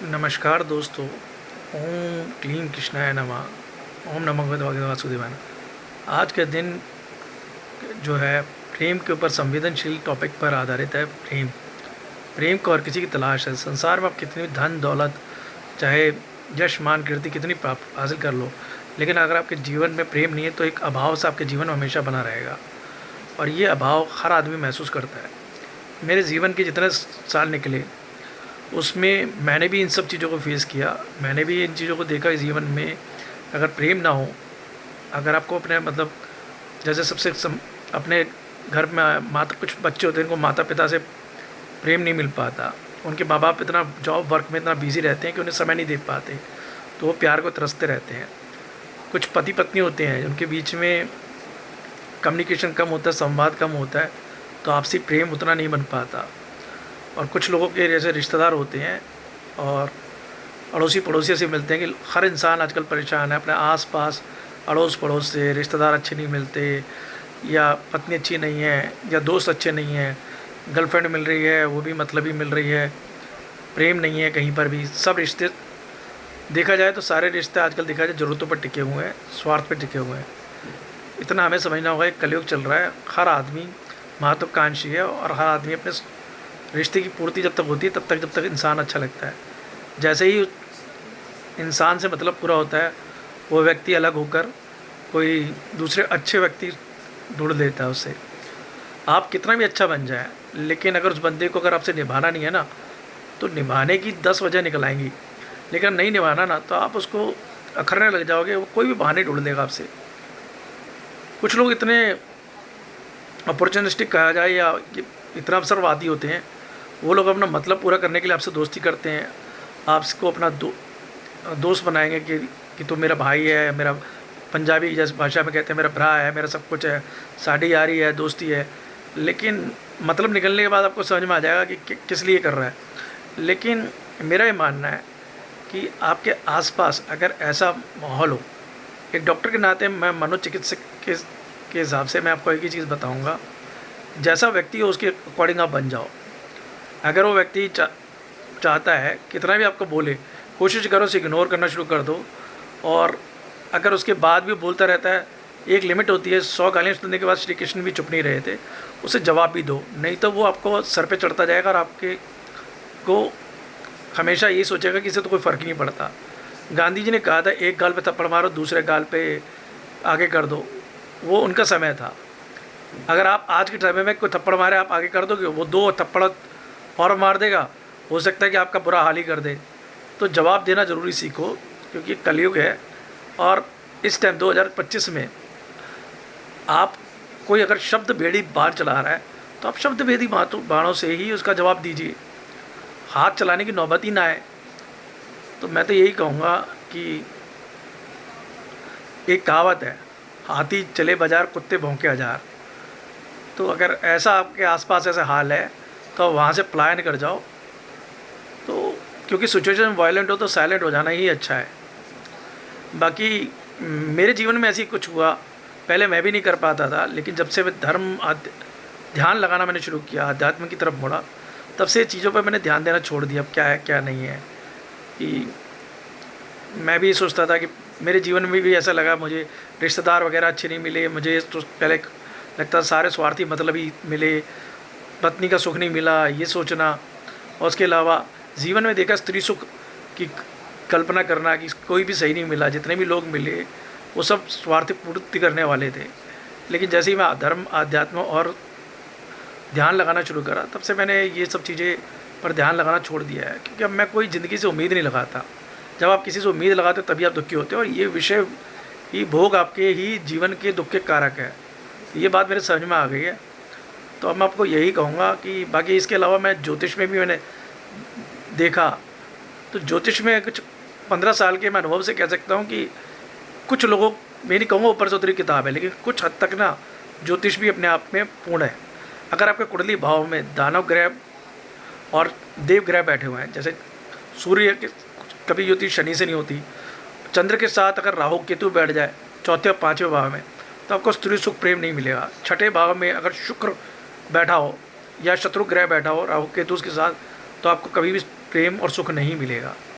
नमस्कार दोस्तों। ओम क्लीं कृष्णाय नमः। ओम नमः भगवते वासुदेवाय। आज के दिन जो है प्रेम के ऊपर संवेदनशील टॉपिक पर आधारित है। प्रेम प्रेम को हर किसी की तलाश है। संसार में आप कितनी धन दौलत, चाहे यश मान कीर्ति कितनी प्राप्त हासिल कर लो, लेकिन अगर आपके जीवन में प्रेम नहीं है तो एक अभाव सा आपके जीवन में हमेशा बना रहेगा। और ये अभाव हर आदमी महसूस करता है। मेरे जीवन के जितने साल निकले उसमें मैंने भी इन सब चीज़ों को फेस किया। मैंने भी इन चीज़ों को देखा इस जीवन में। अगर प्रेम ना हो, अगर आपको अपने जैसे अपने घर में माता कुछ बच्चे होते हैं, उनको माता पिता से प्रेम नहीं मिल पाता। उनके माँ बाप इतना जॉब वर्क में इतना बिजी रहते हैं कि उन्हें समय नहीं दे पाते, तो वो प्यार को तरसते रहते हैं। कुछ पति पत्नी होते हैं, उनके बीच में कम्युनिकेशन कम होता है, संवाद कम होता है, तो आपसी प्रेम उतना नहीं बन पाता। और कुछ लोगों के जैसे रिश्तेदार होते हैं और अड़ोसी पड़ोसी से मिलते हैं कि हर इंसान आजकल परेशान है। अपने आसपास अड़ोस पड़ोस से रिश्तेदार अच्छे नहीं मिलते, या पत्नी अच्छी नहीं है, या दोस्त अच्छे नहीं हैं, गर्लफ्रेंड मिल रही है वो भी मतलबी मिल रही है, प्रेम नहीं है कहीं पर भी। सब रिश्ते देखा जाए तो सारे रिश्ते आजकल देखा जाए ज़रूरतों पर टिके हुए हैं, स्वार्थ पर टिके हुए हैं। इतना हमें समझना होगा, एक कलयुग चल रहा है। हर आदमी महत्वाकांक्षी है और हर आदमी अपने रिश्ते की पूर्ति जब तक होती है जब तक इंसान अच्छा लगता है। जैसे ही इंसान से मतलब पूरा होता है, वो व्यक्ति अलग होकर कोई दूसरे अच्छे व्यक्ति ढूंढ लेता है उससे। आप कितना भी अच्छा बन जाए, लेकिन अगर उस बंदे को अगर आपसे निभाना नहीं है ना, तो निभाने की 10 वजह निकल आएंगी, लेकिन नहीं निभाना ना तो आप उसको अखरने लग जाओगे। वो कोई भी बहाने ढूंढ लेगा आपसे। कुछ लोग इतने अपॉर्चुनिस्टिक कहा जाए या इतना अवसरवादी होते हैं, वो लोग अपना मतलब पूरा करने के लिए आपसे दोस्ती करते हैं। आपको अपना दोस्त बनाएंगे कि तुम मेरा भाई है, मेरा पंजाबी जैसे भाषा में कहते हैं मेरा भरा है, मेरा सब कुछ है, साड़ी यारी है, दोस्ती है। लेकिन मतलब निकलने के बाद आपको समझ में आ जाएगा कि किस लिए कर रहा है। लेकिन मेरा ये मानना है कि आपके आसपास अगर ऐसा माहौल हो, एक डॉक्टर के नाते मैं मनोचिकित्सक के हिसाब से मैं आपको एक ही चीज़ बताऊँगा, जैसा व्यक्ति हो उसके अकॉर्डिंग आप बन जाओ। अगर वो व्यक्ति चाहता है कितना भी आपको बोले, कोशिश करो उसे इग्नोर करना शुरू कर दो। और अगर उसके बाद भी बोलता रहता है, एक लिमिट होती है। 100 गालियाँ सुनने के बाद श्री कृष्ण भी चुप नहीं रहे थे, उसे जवाब भी दो, नहीं तो वो आपको सर पे चढ़ता जाएगा और आपके को हमेशा यही सोचेगा कि इसे तो कोई फ़र्क ही नहीं पड़ता। गांधी जी ने कहा था, एक गाल पे थप्पड़ मारो, दूसरे गाल पे आगे कर दो। वो उनका समय था। अगर आप आज के टाइम में कोई थप्पड़ मारे आप आगे कर दोगे, वो 2 थप्पड़ और मार देगा, हो सकता है कि आपका बुरा हाल ही कर दे। तो जवाब देना ज़रूरी सीखो, क्योंकि कलयुग है। और इस टाइम 2025 में आप कोई अगर शब्द भेदी बाण चला रहा है, तो आप शब्द भेदी बाणों से ही उसका जवाब दीजिए, हाथ चलाने की नौबत ही ना आए। तो मैं तो यही कहूँगा कि एक कहावत है, हाथी चले बाजार कुत्ते भौंके हजार। तो अगर ऐसा आपके आसपास ऐसा हाल है तो वहाँ से पलायन कर जाओ। तो क्योंकि सिचुएशन वायलेंट हो तो साइलेंट हो जाना ही अच्छा है। बाकी मेरे जीवन में ऐसे ही कुछ हुआ। पहले मैं भी नहीं कर पाता था, लेकिन जब से मैं ध्यान लगाना मैंने शुरू किया, अध्यात्म की तरफ मुड़ा, तब से चीज़ों पर मैंने ध्यान देना छोड़ दिया। अब क्या है क्या नहीं है, कि मैं भी सोचता था कि मेरे जीवन में भी ऐसा लगा, मुझे रिश्तेदार वगैरह अच्छे नहीं मिले। मुझे तो पहले लगता सारे स्वार्थी मतलब ही मिले, पत्नी का सुख नहीं मिला, ये सोचना। और उसके अलावा जीवन में देखा स्त्री सुख की कल्पना करना कि कोई भी सही नहीं मिला। जितने भी लोग मिले वो सब स्वार्थी पूर्ति करने वाले थे। लेकिन जैसे ही मैं धर्म, अध्यात्म और ध्यान लगाना शुरू करा, तब से मैंने ये सब चीज़ें पर ध्यान लगाना छोड़ दिया है। क्योंकि अब मैं कोई ज़िंदगी से उम्मीद नहीं लगाता। जब आप किसी से उम्मीद लगाते हो तभी आप दुखी होते हो, और ये विषय ही भोग आपके ही जीवन के दुख के कारक है। ये बात मेरे समझ में आ गई है। तो अब मैं आपको यही कहूँगा कि बाकी इसके अलावा मैं ज्योतिष में भी मैंने देखा, तो ज्योतिष में कुछ 15 साल के मैं अनुभव से कह सकता हूँ कि कुछ लोगों, मैं नहीं कहूँगा ऊपर से उतरी किताब है, लेकिन कुछ हद तक ना ज्योतिष भी अपने आप में पूर्ण है। अगर आपके कुंडली भाव में दानव ग्रह और देव ग्रह बैठे हुए हैं, जैसे सूर्य के कभी ज्योतिष शनि से नहीं होती, चंद्र के साथ अगर राहु केतु बैठ जाए 4 और 5वें भाव में, तो आपको स्त्री सुख प्रेम नहीं मिलेगा। 6ठे भाव में अगर शुक्र बैठा हो या शत्रु ग्रह बैठा हो राहु केतु के साथ, तो आपको कभी भी प्रेम और सुख नहीं मिलेगा।